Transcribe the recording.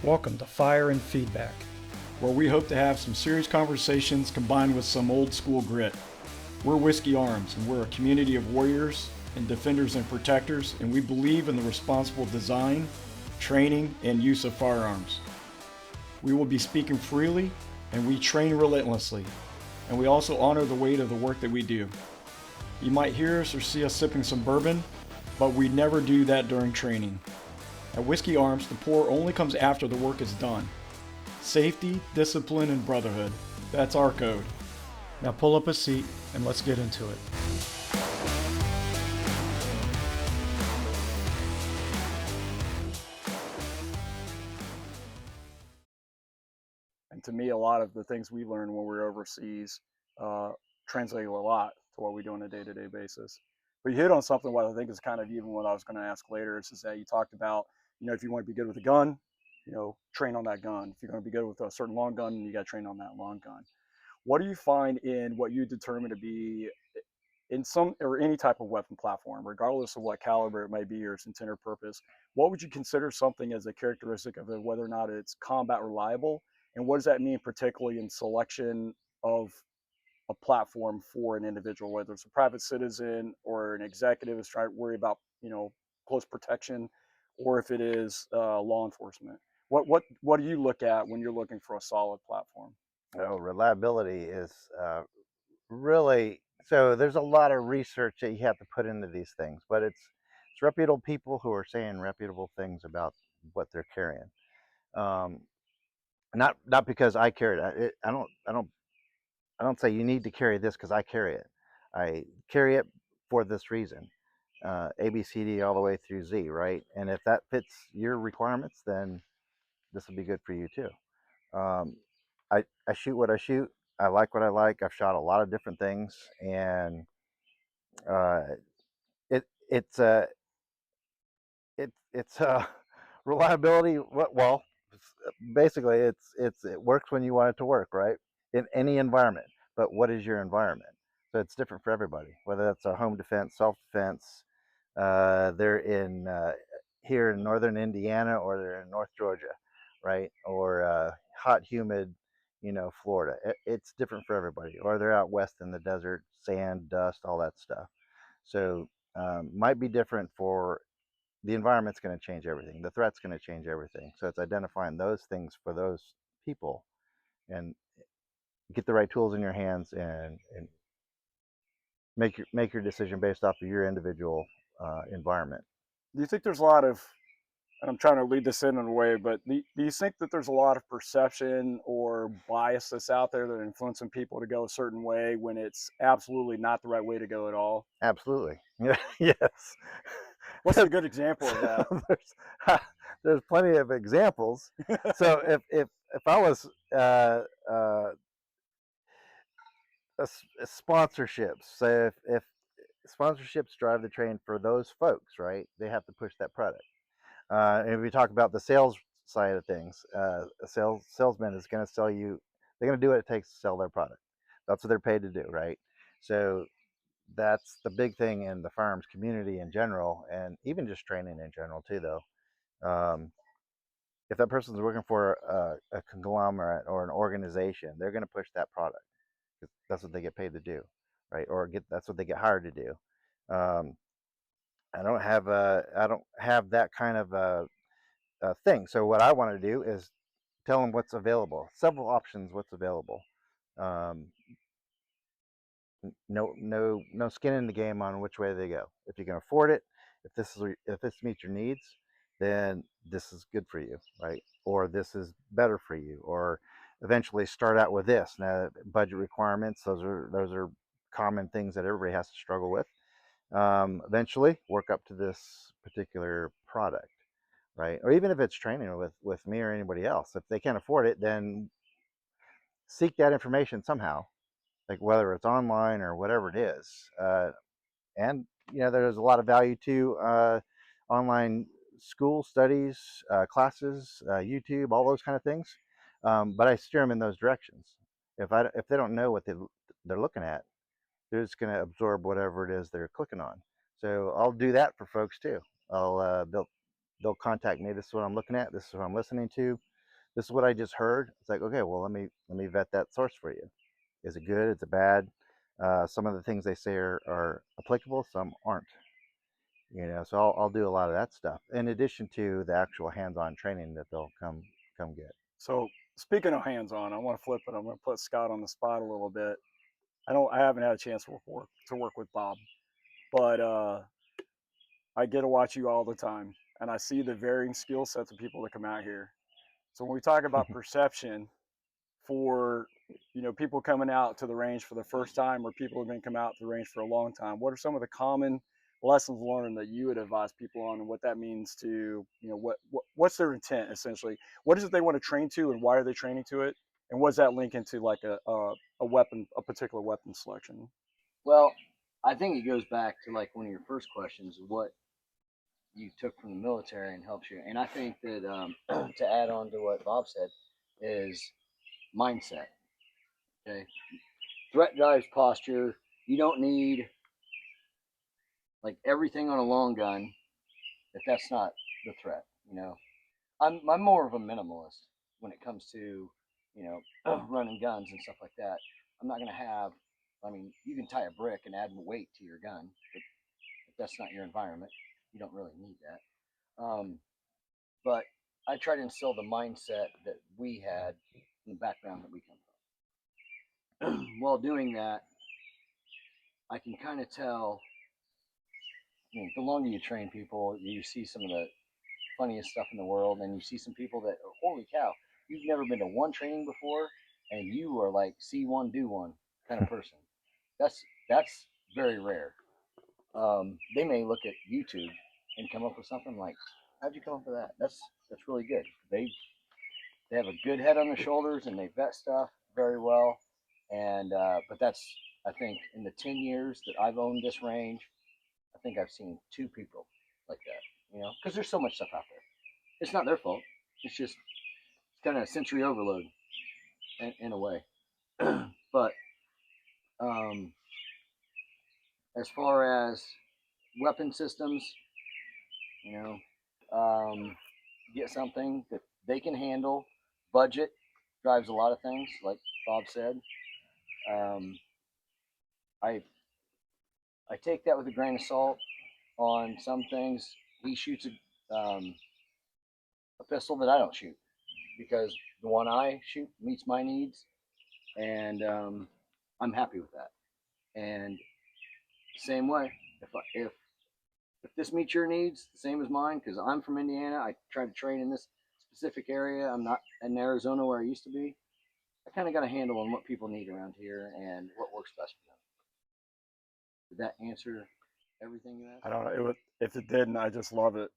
Welcome to Fire and Feedback, where we hope to have some serious conversations combined with some old school grit. We're Whiskey Arms, and we're a community of warriors and defenders and protectors, and we believe in the responsible design, training, and use of firearms. We will be speaking freely, and we train relentlessly, and we also honor the weight of the work that we do. You might hear us or see us sipping some bourbon, but we never do that during training. At Whiskey Arms, the pour only comes after the work is done. Safety, discipline, and brotherhood. That's our code. Now pull up a seat and let's get into it. And to me, a lot of the things we learned when we were overseas translate a lot to what we do on a day-to-day basis. But you hit on something what I think is kind of even what I was going to ask later. Is that you talked about, if you want to be good with a gun, train on that gun. If you're going to be good with a certain long gun, you got to train on that long gun. What do you find in what you determine to be in some or any type of weapon platform, regardless of what caliber it might be or its intended purpose? What would you consider something as a characteristic of it, whether or not it's combat reliable? And what does that mean, particularly in selection of a platform for an individual, whether it's a private citizen or an executive is trying to worry about, close protection, or if it is law enforcement? What do you look at when you're looking for a solid platform? Reliability is really so. There's a lot of research that you have to put into these things, but it's reputable people who are saying reputable things about what they're carrying. Um, not because I carry it. I don't say you need to carry this because I carry it. I carry it for this reason. A, B, C, D, all the way through Z, right? And if that fits your requirements, then this will be good for you too. Um, I shoot what I shoot. I like what I like. I've shot a lot of different things, and uh, it it's it's reliability. Well, basically, it works when you want it to work, right? In any environment. But what is your environment? So it's different for everybody. Whether that's a home defense, self defense, they're in here in northern Indiana, or they're in North Georgia, right? Or hot, humid, Florida. It's different for everybody. Or they're out west in the desert, sand, dust, all that stuff. So might be different for the environment's going to change everything. The threat's going to change everything. So it's identifying those things for those people and get the right tools in your hands and make your decision based off of your individual environment. Do you think there's a lot of, and I'm trying to lead this in a way, but do you think that there's a lot of perception or bias that's out there that are influencing people to go a certain way when it's absolutely not the right way to go at all? Absolutely. Yeah. Yes. What's a good example of that? There's plenty of examples. So if I was uh, sponsorships, so if sponsorships drive the train for those folks, right? They have to push that product. And if we talk about the sales side of things, a salesman is going to sell you. They're going to do what it takes to sell their product. That's what they're paid to do, right? So that's the big thing in the firearms community in general, and even just training in general too. Though, if that person's working for a conglomerate or an organization, they're going to push that product because that's what they get paid to do, right? Or that's what they get hired to do. Um, I don't have that kind of thing. So what I want to do is tell them what's available, several options, what's available. Um, no skin in the game on which way they go. If you can afford it, if this meets your needs, then this is good for you, right? Or this is better for you, or eventually start out with this. Now, budget requirements, those are common things that everybody has to struggle with. Eventually work up to this particular product, right? Or even if it's training with me or anybody else, if they can't afford it, then seek that information somehow, like whether it's online or whatever it is. And there's a lot of value to online school studies, classes, YouTube, all those kind of things. But I steer them in those directions. If they don't know what they're looking at, they're just going to absorb whatever it is they're clicking on. So I'll do that for folks too. They'll contact me. This is what I'm looking at. This is what I'm listening to. this is what I just heard. It's like, okay, well, let me vet that source for you. Is it good? Is it bad? Some of the things they say are applicable, some aren't. So I'll do a lot of that stuff in addition to the actual hands-on training that they'll come get. So speaking of hands-on, I want to flip it. I'm going to put Scott on the spot a little bit. I haven't had a chance to work with Bob, but I get to watch you all the time, and I see the varying skill sets of people that come out here. So when we talk about perception for people coming out to the range for the first time, or people who've been coming out to the range for a long time, what are some of the common lessons learned that you would advise people on, and what that means to what's their intent essentially? What is it they want to train to, and why are they training to it? And what does that link into like a particular weapon selection? Well, I think it goes back to like one of your first questions, what you took from the military and helps you. And I think that to add on to what Bob said is mindset. Okay, threat drives posture. You don't need like everything on a long gun if that's not the threat. I'm more of a minimalist when it comes to running guns and stuff like that. I'm not gonna have. I mean, you can tie a brick and add weight to your gun, but if that's not your environment, you don't really need that. But I try to instill the mindset that we had in the background that we come from. While doing that, I can kind of tell. I mean, the longer you train people, you see some of the funniest stuff in the world, and you see some people that, holy cow, you've never been to one training before, and you are like see one, do one kind of person. That's very rare. They may look at YouTube and come up with something like, "How'd you come up with that?" That's really good. They have a good head on their shoulders and they vet stuff very well. And but that's I think in the 10 years that I've owned this range, I think I've seen two people like that. Because there's so much stuff out there. It's not their fault. It's just kind of sensory overload in a way. But as far as weapon systems, you know, get something that they can handle. Budget drives a lot of things, like Bob said. Um, I I take that with a grain of salt on some things. He shoots a pistol that I don't shoot because the one I shoot meets my needs, and I'm happy with that. And same way, if this meets your needs, the same as mine, because I'm from Indiana, I try to train in this specific area. I'm not in Arizona where I used to be. I kind of got a handle on what people need around here and what works best for them. Did that answer everything you asked? I don't know. If it didn't, I just love it.